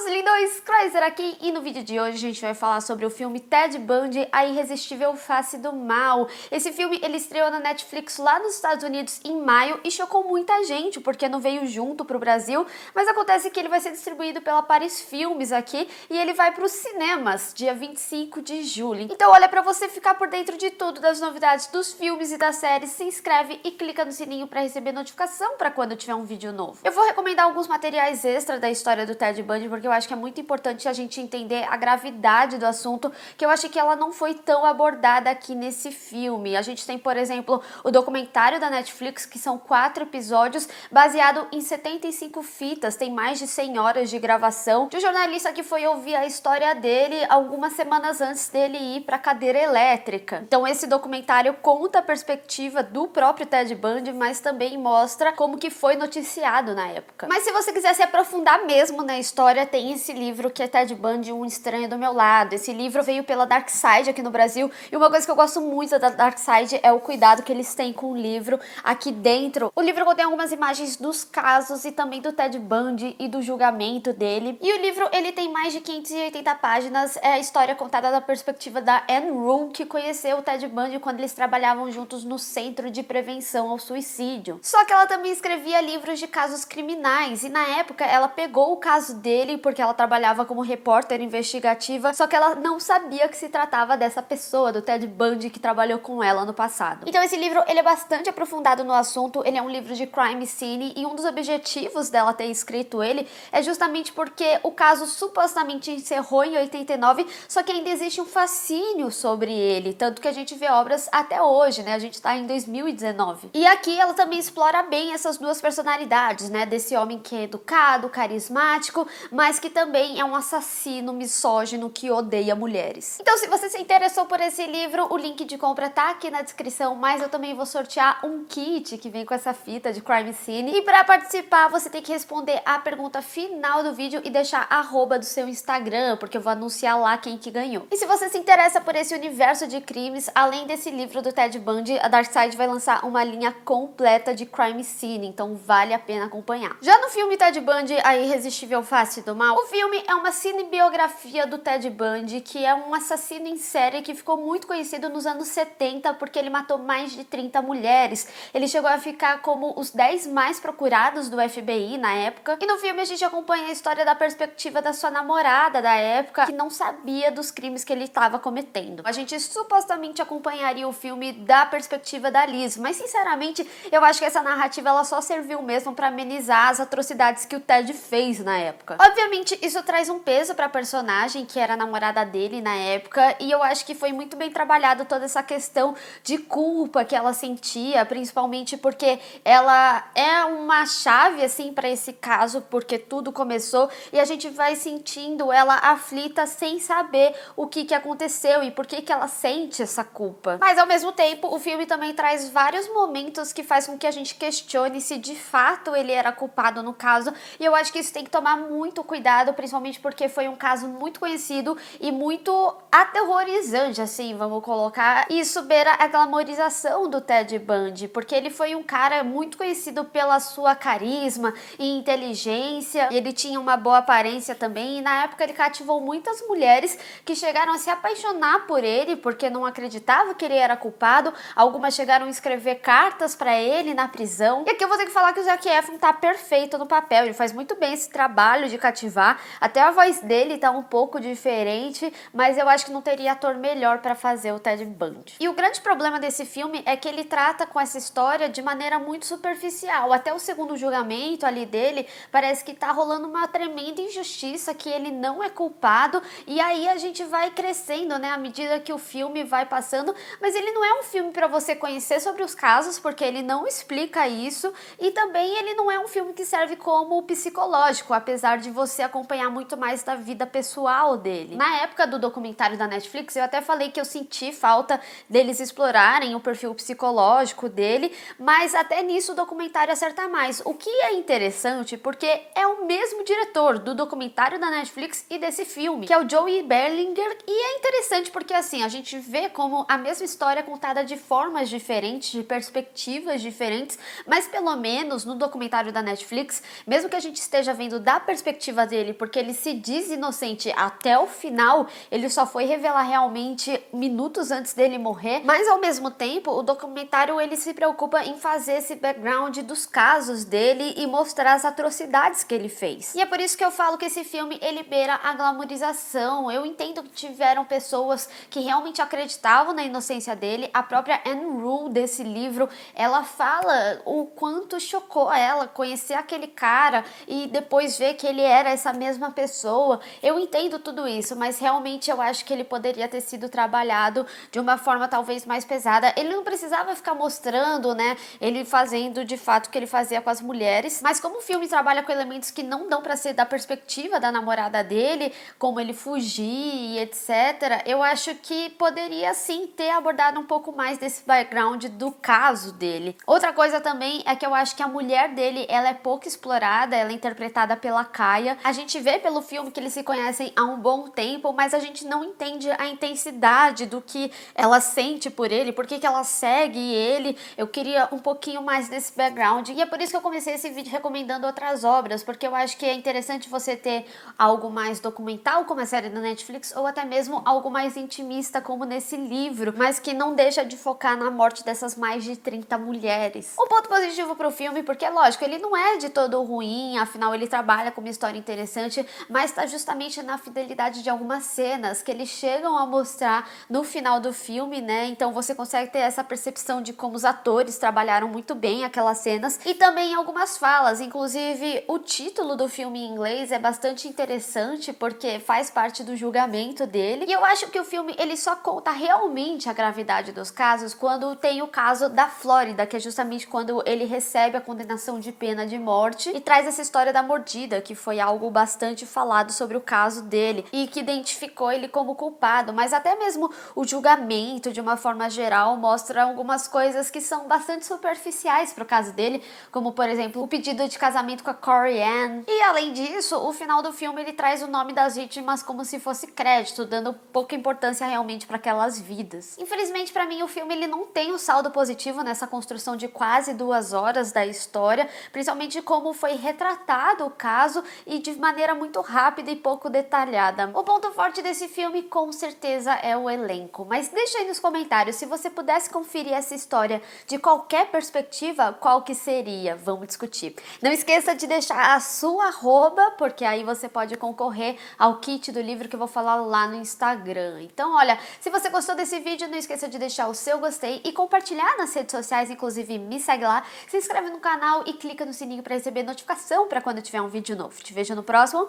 lindos! Chrysler aqui e no vídeo de hoje a gente vai falar sobre o filme Ted Bundy, A Irresistível Face do Mal. Esse filme ele estreou na Netflix lá nos Estados Unidos em maio e chocou muita gente porque não veio junto pro Brasil, mas acontece que ele vai ser distribuído pela Paris Filmes aqui e ele vai pros cinemas dia 25 de julho. Então olha, pra você ficar por dentro de tudo, das novidades dos filmes e das séries, se inscreve e clica no sininho pra receber notificação pra quando tiver um vídeo novo. Eu vou recomendar alguns materiais extra da história do Ted Bundy porque eu acho que é muito importante a gente entender a gravidade do assunto, que eu acho que ela não foi tão abordada aqui nesse filme. A gente tem, por exemplo, o documentário da Netflix, que são 4 episódios, baseado em 75 fitas, tem mais de 100 horas de gravação, de um jornalista que foi ouvir a história dele algumas semanas antes dele ir pra cadeira elétrica. Então esse documentário conta a perspectiva do próprio Ted Bundy, mas também mostra como que foi noticiado na época. Mas se você quiser se aprofundar mesmo na história, tem esse livro que é Ted Bundy, Um Estranho do Meu Lado. Esse livro veio pela Dark Side aqui no Brasil e uma coisa que eu gosto muito da Dark Side é o cuidado que eles têm com o livro. Aqui dentro, o livro contém algumas imagens dos casos e também do Ted Bundy e do julgamento dele. E o livro, ele tem mais de 580 páginas, é a história contada da perspectiva da Anne Room, que conheceu o Ted Bundy quando eles trabalhavam juntos no Centro de Prevenção ao Suicídio. Só que ela também escrevia livros de casos criminais e na época ela pegou o caso dele porque ela trabalhava como repórter investigativa, só que ela não sabia que se tratava dessa pessoa, do Ted Bundy, que trabalhou com ela no passado. Então esse livro, ele é bastante aprofundado no assunto, ele é um livro de crime scene e um dos objetivos dela ter escrito ele é justamente porque o caso supostamente encerrou em 89, só que ainda existe um fascínio sobre ele, tanto que a gente vê obras até hoje, né? A gente tá em 2019. E aqui ela também explora bem essas duas personalidades, né? Desse homem que é educado, carismático, mas que também é um assassino misógino que odeia mulheres. Então se você se interessou por esse livro, o link de compra tá aqui na descrição, mas eu também vou sortear um kit que vem com essa fita de crime scene. E para participar, você tem que responder a pergunta final do vídeo e deixar @ do seu Instagram, porque eu vou anunciar lá quem que ganhou. E se você se interessa por esse universo de crimes, além desse livro do Ted Bundy, a Dark Side vai lançar uma linha completa de crime scene, então vale a pena acompanhar. Já no filme Ted Bundy, A Irresistível Face do Mal, o filme é uma cinebiografia do Ted Bundy, que é um assassino em série que ficou muito conhecido nos anos 70 porque ele matou mais de 30 mulheres. Ele chegou a ficar como os 10 mais procurados do FBI na época. E no filme a gente acompanha a história da perspectiva da sua namorada da época, que não sabia dos crimes que ele estava cometendo. A gente supostamente acompanharia o filme da perspectiva da Liz, mas sinceramente eu acho que essa narrativa ela só serviu mesmo para amenizar as atrocidades que o Ted fez na época. Obviamente isso traz um peso pra personagem, que era a namorada dele na época, e eu acho que foi muito bem trabalhado toda essa questão de culpa que ela sentia, principalmente porque ela é uma chave assim para esse caso, porque tudo começou e a gente vai sentindo ela aflita sem saber o que aconteceu e por que ela sente essa culpa. Mas ao mesmo tempo, o filme também traz vários momentos que faz com que a gente questione se de fato ele era culpado no caso, e eu acho que isso tem que tomar muito cuidado, principalmente porque foi um caso muito conhecido e muito aterrorizante, assim, vamos colocar. Isso beira a glamorização do Ted Bundy, porque ele foi um cara muito conhecido pela sua carisma e inteligência, e ele tinha uma boa aparência também, e na época ele cativou muitas mulheres que chegaram a se apaixonar por ele, porque não acreditavam que ele era culpado. Algumas chegaram a escrever cartas pra ele na prisão. E aqui eu vou ter que falar que o Zac Efron tá perfeito no papel, ele faz muito bem esse trabalho de cativar, até a voz dele tá um pouco diferente, mas eu acho que não teria ator melhor pra fazer o Ted Bundy. E o grande problema desse filme é que ele trata com essa história de maneira muito superficial. Até o segundo julgamento ali dele, parece que tá rolando uma tremenda injustiça, que ele não é culpado, e aí a gente vai crescendo, né, à medida que o filme vai passando, mas ele não é um filme pra você conhecer sobre os casos, porque ele não explica isso, e também ele não é um filme que serve como psicológico, apesar de você acompanhar muito mais da vida pessoal dele. Na época do documentário da Netflix, eu até falei que eu senti falta deles explorarem o perfil psicológico dele, mas até nisso o documentário acerta mais, o que é interessante porque é o mesmo diretor do documentário da Netflix e desse filme, que é o Joey Berlinger, e é interessante porque assim, a gente vê como a mesma história é contada de formas diferentes, de perspectivas diferentes, mas pelo menos no documentário da Netflix, mesmo que a gente esteja vendo da perspectiva dele, porque ele se diz inocente até o final, ele só foi revelar realmente minutos antes dele morrer, mas ao mesmo tempo o documentário ele se preocupa em fazer esse background dos casos dele e mostrar as atrocidades que ele fez. E é por isso que eu falo que esse filme ele beira a glamorização. Eu entendo que tiveram pessoas que realmente acreditavam na inocência dele. A própria Anne Rule desse livro, ela fala o quanto chocou ela conhecer aquele cara e depois ver que ele era essa mesma pessoa. Eu entendo tudo isso, mas realmente eu acho que ele poderia ter sido trabalhado de uma forma talvez mais pesada. Ele não precisava ficar mostrando, né, ele fazendo de fato o que ele fazia com as mulheres, mas como o filme trabalha com elementos que não dão pra ser da perspectiva da namorada dele, como ele fugir e etc, eu acho que poderia sim ter abordado um pouco mais desse background do caso dele. Outra coisa também é que eu acho que a mulher dele, ela é pouco explorada, ela é interpretada pela Kaya. A gente vê pelo filme que eles se conhecem há um bom tempo, mas a gente não entende a intensidade do que ela sente por ele, por que ela segue ele. Eu queria um pouquinho mais desse background e é por isso que eu comecei esse vídeo recomendando outras obras, porque eu acho que é interessante você ter algo mais documental, como a série da Netflix, ou até mesmo algo mais intimista, como nesse livro, mas que não deixa de focar na morte dessas mais de 30 mulheres. Um ponto positivo pro filme, porque lógico, ele não é de todo ruim, afinal ele trabalha com uma história interessante, mas tá justamente na fidelidade de algumas cenas que eles chegam a mostrar no final do filme, né? Então você consegue ter essa percepção de como os atores trabalharam muito bem aquelas cenas e também algumas falas, inclusive o título do filme em inglês é bastante interessante porque faz parte do julgamento dele. E eu acho que o filme ele só conta realmente a gravidade dos casos quando tem o caso da Flórida, que é justamente quando ele recebe a condenação de pena de morte e traz essa história da mordida, que foi algo bastante falado sobre o caso dele e que identificou ele como culpado, mas até mesmo o julgamento de uma forma geral mostra algumas coisas que são bastante superficiais pro caso dele, como por exemplo o pedido de casamento com a Corey Ann. E além disso, o final do filme ele traz o nome das vítimas como se fosse crédito, dando pouca importância realmente para aquelas vidas. Infelizmente para mim o filme ele não tem um saldo positivo nessa construção de quase 2 horas da história, principalmente como foi retratado o caso e de maneira muito rápida e pouco detalhada. O ponto forte desse filme com certeza é o elenco, mas deixa aí nos comentários se você pudesse conferir essa história de qualquer perspectiva, qual que seria? Vamos discutir. Não esqueça de deixar a sua arroba, porque aí você pode concorrer ao kit do livro que eu vou falar lá no Instagram. Então, olha, se você gostou desse vídeo, não esqueça de deixar o seu gostei e compartilhar nas redes sociais, inclusive me segue lá, se inscreve no canal e clica no sininho para receber notificação para quando tiver um vídeo novo. Te vejo no próximo.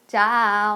Tchau!